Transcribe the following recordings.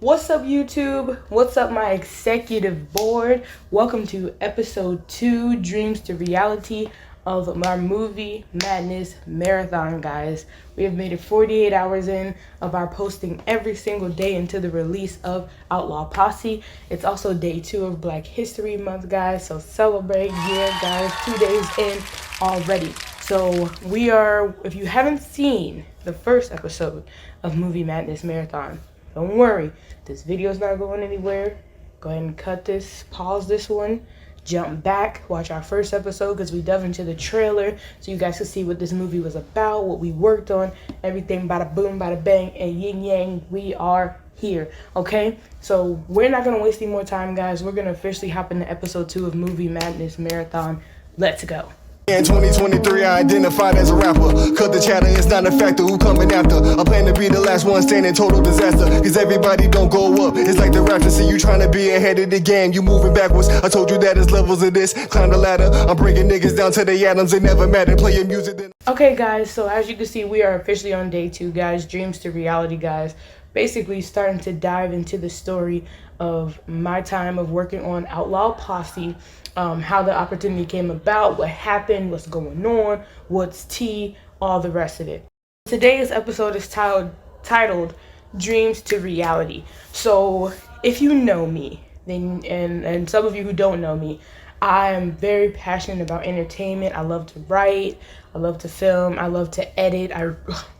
What's up, YouTube? What's up, my executive board? Welcome to episode 2, Dreams to Reality of our Movie Madness Marathon, guys. We have made it 48 hours in of our posting every single day until the release of Outlaw Posse. It's also day 2 of Black History Month, guys, so celebrate. Yeah, guys, 2 days in already. So we are, if you haven't seen the first episode of Movie Madness Marathon, don't worry, this video's not going anywhere. Go ahead and cut this, pause this one, jump back, watch our first episode because we dove into the trailer so you guys can see what this movie was about, what we worked on, everything bada boom, bada bang, and yin yang, we are here, okay? So we're not gonna waste any more time, guys. We're gonna officially hop into episode 2 of Movie Madness Marathon. Let's go. In 2023, I identified as a rapper. Cut the chatter, it's not a factor who coming after. I plan to be the last one standing, total disaster. Cause everybody don't go up. It's like the raptor, see you trying to be ahead of the game. You moving backwards. I told you that there's levels of this. Climb the ladder. I'm bringing niggas down to the atoms. It never matter. Playing music then. Okay, guys, so as you can see, we are officially on day 2, guys. Dreams to reality, guys. Basically starting to dive into the story of my time of working on Outlaw Posse, how the opportunity came about, what happened, what's going on, what's tea, all the rest of it. Today's episode is titled Dreams to Reality. So if you know me, then and some of you who don't know me, I am very passionate about entertainment. I love to write, I love to film, I love to edit.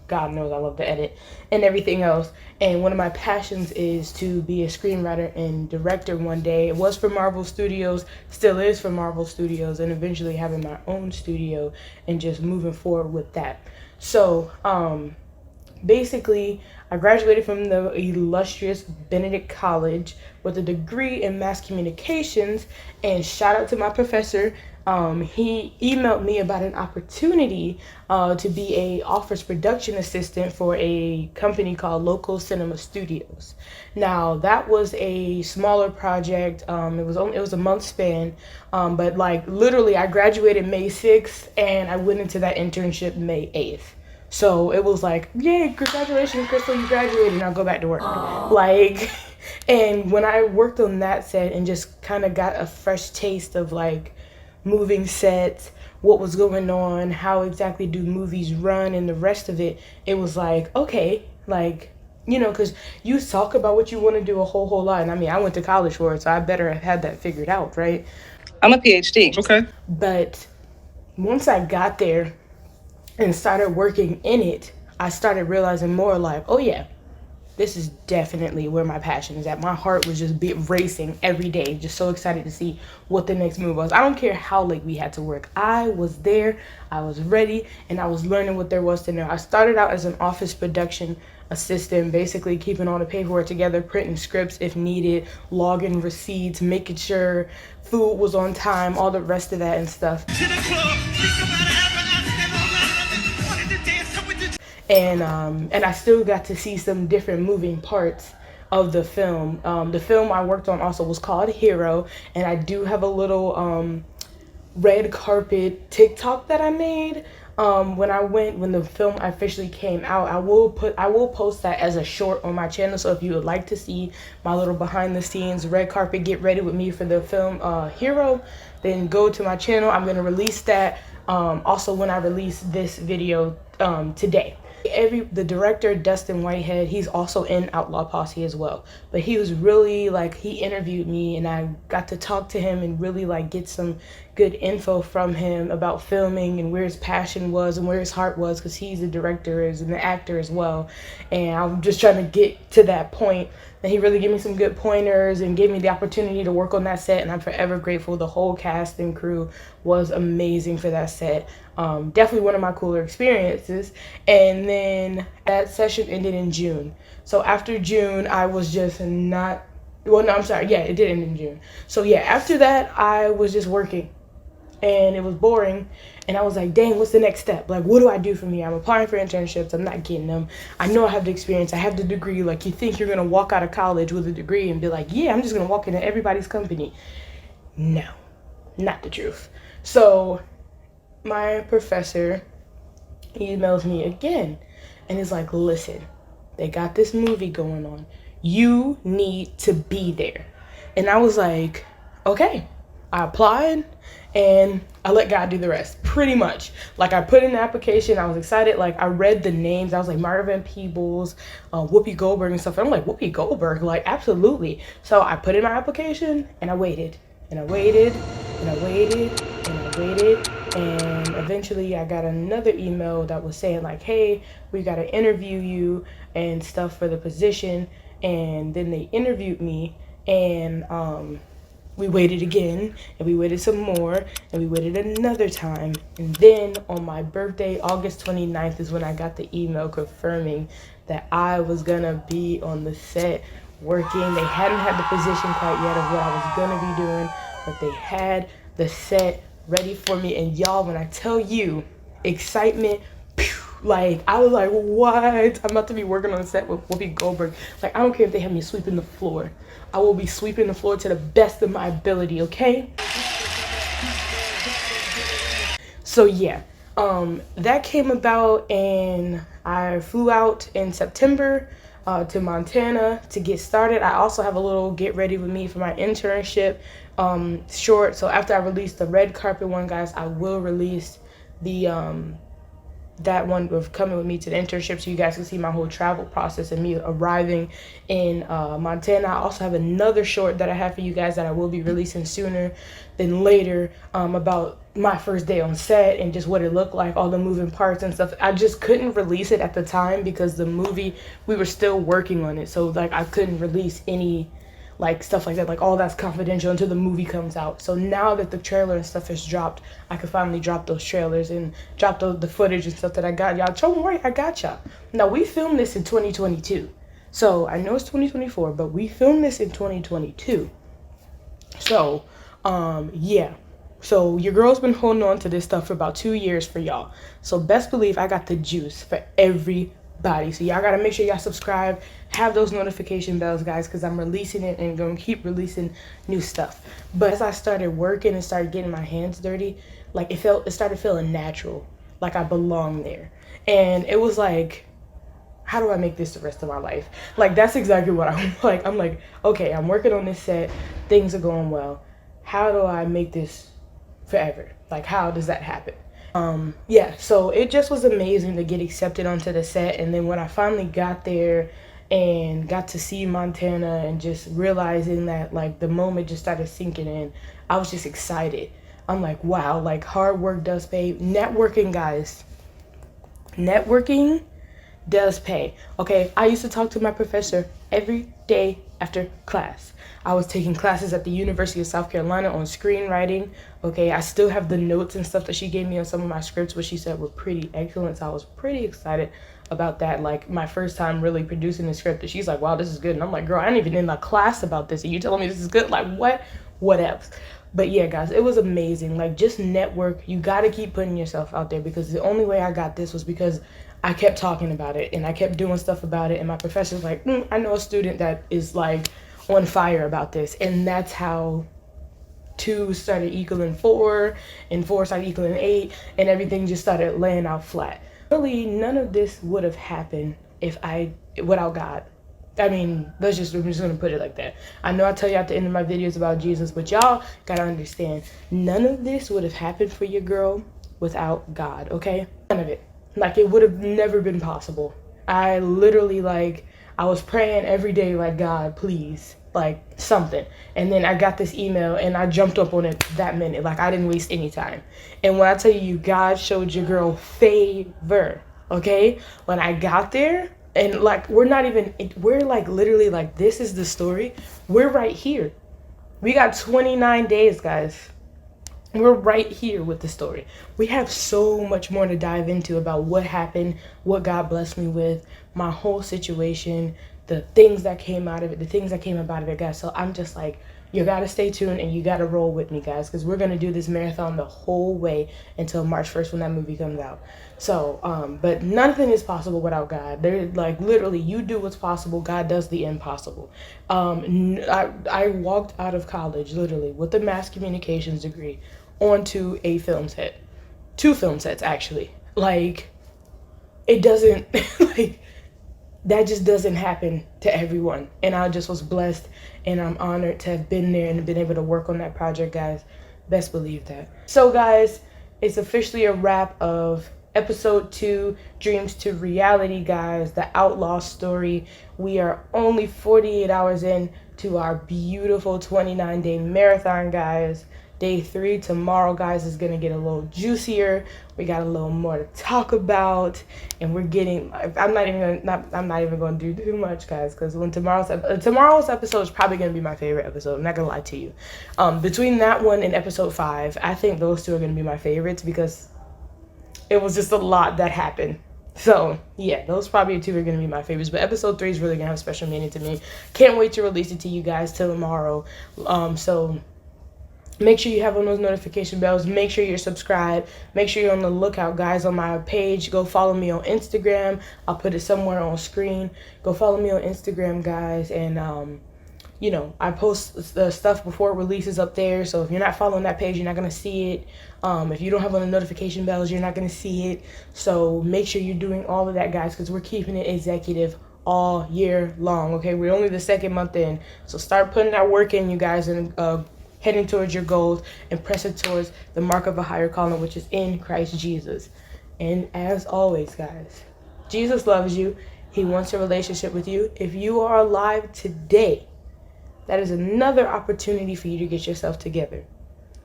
God knows I love to edit and everything else. And one of my passions is to be a screenwriter and director one day. It was for Marvel Studios, still is for Marvel Studios, and eventually having my own studio and just moving forward with that. So, basically, I graduated from the illustrious Benedict College with a degree in mass communications, and shout out to my professor. He emailed me about an opportunity to be a office production assistant for a company called Local Cinema Studios. Now, that was a smaller project. It was a month span, but like literally I graduated May 6th and I went into that internship May 8th. So it was like, yay, congratulations, Crystal, you graduated, now go back to work. Like, and when I worked on that set and just kind of got a fresh taste of like moving sets, what was going on, how exactly do movies run, and the rest of it, it was like, okay, like, you know, because you talk about what you want to do a whole lot. And I mean, I went to college for it, so I better have had that figured out, right? I'm a PhD. Okay. But once I got there and started working in it, I started realizing more like, oh yeah, this is definitely where my passion is at. My heart was just racing every day, just so excited to see what the next move was. I don't care how late we had to work. I was there, I was ready, and I was learning what there was to know. I started out as an office production assistant, basically keeping all the paperwork together, printing scripts if needed, logging receipts, making sure food was on time, all the rest of that and stuff. And I still got to see some different moving parts of the film. The film I worked on also was called Hero, and I do have a little red carpet TikTok that I made when the film officially came out. I will post that as a short on my channel. So if you would like to see my little behind the scenes red carpet get ready with me for the film Hero, then go to my channel. I'm gonna release that also when I release this video today. The director, Dustin Whitehead, he's also in Outlaw Posse as well. But he was really like, he interviewed me and I got to talk to him and really like get some good info from him about filming and where his passion was and where his heart was, because he's a director and an actor as well. And I'm just trying to get to that point. And he really gave me some good pointers and gave me the opportunity to work on that set, and I'm forever grateful. The whole cast and crew was amazing for that set. Definitely one of my cooler experiences. And then that session ended in June. So after June, I was just not, well, no, I'm sorry. Yeah, it did end in June. So yeah, after that, I was just working. And it was boring, and I was like, dang, what's the next step? Like, what do I do from here? I'm applying for internships, I'm not getting them. I know I have the experience, I have the degree. Like, you think you're gonna walk out of college with a degree and be like, yeah, I'm just gonna walk into everybody's company. No, not the truth. So my professor emails me again and is like, listen, they got this movie going on. You need to be there. And I was like, okay. I applied and I let God do the rest, pretty much. Like, I put in the application, I was excited. Like, I read the names. I was like, Marta Van Peebles, Whoopi Goldberg and stuff. And I'm like, Whoopi Goldberg? Like, absolutely. So I put in my application and I waited and I waited and I waited and I waited. And eventually I got another email that was saying like, hey, we got to interview you and stuff for the position. And then they interviewed me, and we waited again, and we waited some more, and we waited another time. And then on my birthday, August 29th, is when I got the email confirming that I was gonna be on the set working. They hadn't had the position quite yet of what I was gonna be doing, but they had the set ready for me. And y'all, when I tell you, excitement, like, I was like, what? I'm about to be working on the set with Whoopi Goldberg. Like, I don't care if they have me sweeping the floor. I will be sweeping the floor to the best of my ability, okay? So yeah, that came about, and I flew out in September to Montana to get started. I also have a little get ready with me for my internship short. So after I release the red carpet one, guys, I will release the that one of coming with me to the internship, so you guys can see my whole travel process and me arriving in Montana. I also have another short that I have for you guys that I will be releasing sooner than later, about my first day on set and just what it looked like, all the moving parts and stuff. I just couldn't release it at the time because the movie, we were still working on it, so like I couldn't release any like stuff like that, like all that's confidential until the movie comes out. So now that the trailer and stuff has dropped, I can finally drop those trailers and drop the footage and stuff that I got. Y'all, don't worry, I got y'all. Now, we filmed this in 2022. So I know it's 2024, but we filmed this in 2022. So, yeah. So your girl's been holding on to this stuff for about 2 years for y'all. So best believe I got the juice for everybody. So y'all gotta make sure y'all subscribe, have those notification bells, guys, because I'm releasing it and gonna keep releasing new stuff. But as I started working and started getting my hands dirty, like it started feeling natural, like I belong there. And it was like, how do I make this the rest of my life? Like, that's exactly what I'm like. I'm like, okay, I'm working on this set, things are going well. How do I make this forever? Like, how does that happen? Yeah, so it just was amazing to get accepted onto the set. And then when I finally got there and got to see Montana and just realizing that, like, the moment just started sinking in, I was just excited. I'm like, wow, like, hard work does pay. Networking, guys, networking does pay. Okay, I used to talk to my professor every day after class. I was taking classes at the University of South Carolina on screenwriting. Okay, I still have the notes and stuff that she gave me on some of my scripts, which she said were pretty excellent. So I was pretty excited about that. Like, my first time really producing the script, and she's like, wow, this is good. And I'm like, girl, I ain't even in a class about this, and you telling me this is good? Like, what else? But yeah, guys, it was amazing. Like, just network. You got to keep putting yourself out there, because the only way I got this was because I kept talking about it and I kept doing stuff about it. And my professor's like, I know a student that is like on fire about this. And that's how 2 started equaling 4 and 4 started equaling 8, and everything just started laying out flat. Really, none of this would have happened without God. I mean, I'm just gonna put it like that. I know I tell you at the end of my videos about Jesus, but y'all gotta understand, none of this would have happened for your girl without God, okay? None of it. Like, it would have never been possible. I literally, like, I was praying every day, like, God, please, like, something. And then I got this email and I jumped up on it that minute. Like, I didn't waste any time. And when I tell you, God showed your girl favor, okay? When I got there, and like, we're like literally like, this is the story. We're right here. We got 29 days, guys. We're right here with the story. We have so much more to dive into about what happened, what God blessed me with, my whole situation, the things that came out of it, the things that came about of it, guys. So I'm just like, you gotta stay tuned and you gotta roll with me, guys, because we're gonna do this marathon the whole way until March 1st when that movie comes out. So, but nothing is possible without God. They're like, literally, you do what's possible, God does the impossible. I walked out of college literally with a mass communications degree onto a film set, 2 film sets actually. Like, it doesn't like, that just doesn't happen to everyone. And I just was blessed, and I'm honored to have been there and been able to work on that project, guys. Best believe that. So guys, it's officially a wrap of episode 2, Dreams to Reality, guys, the outlaw story. We are only 48 hours in to our beautiful 29-day marathon, guys. Day 3 tomorrow, guys, is gonna get a little juicier. We got a little more to talk about, and we're getting. I'm not even gonna do too much, guys, because when tomorrow's episode is probably gonna be my favorite episode. I'm not gonna lie to you. Between that one and episode 5, I think those 2 are gonna be my favorites because it was just a lot that happened. So yeah, those probably 2 are gonna be my favorites. But episode 3 is really gonna have a special meaning to me. Can't wait to release it to you guys till tomorrow. So make sure you have on those notification bells. Make sure you're subscribed. Make sure you're on the lookout, guys, on my page. Go follow me on Instagram. I'll put it somewhere on screen. Go follow me on Instagram, guys. And, I post the stuff before it releases up there. So if you're not following that page, you're not going to see it. If you don't have on the notification bells, you're not going to see it. So make sure you're doing all of that, guys, because we're keeping it executive all year long, okay? We're only the 2nd month in. So start putting that work in, you guys, and heading towards your goals and pressing towards the mark of a higher calling, which is in Christ Jesus. And as always, guys, Jesus loves you. He wants a relationship with you. If you are alive today, that is another opportunity for you to get yourself together.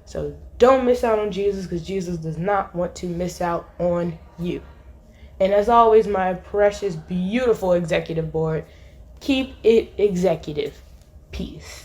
So don't miss out on Jesus, because Jesus does not want to miss out on you. And as always, my precious, beautiful executive board, keep it executive. Peace.